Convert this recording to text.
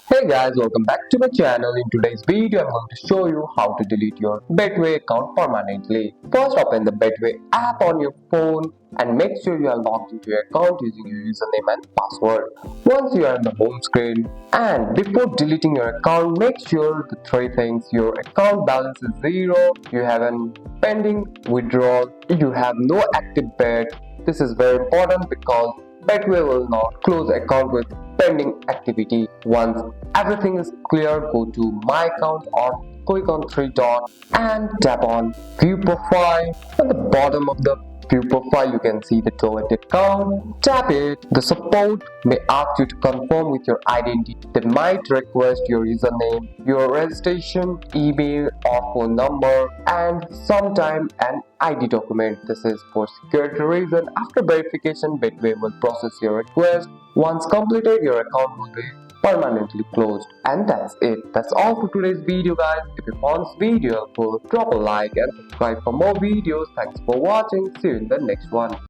Hey guys, welcome back to my channel. In today's video, I'm going to show you how to delete your Betway account permanently. First, open the Betway app on your phone and make sure you are logged into your account using your username and password. Once you are on the home screen, and before deleting your account, make sure the three things: your account balance is zero, you have an pending withdrawal, you have no active bet. This is very important because Betway will not close account with pending activity. Once everything is clear, go to my account or click on three dots and tap on view profile. At the bottom of the view profile you can see the deleted account. Tap it. The support may ask you to confirm with your identity. They might request your username, your registration, email or phone number, and sometime an ID document. This is for security reason. After verification, Betway will process your request. Once completed, your account will be permanently closed. And that's it. That's all for today's video, guys. If you found this video helpful, drop a like and subscribe for more videos. Thanks for watching. See you in the next one.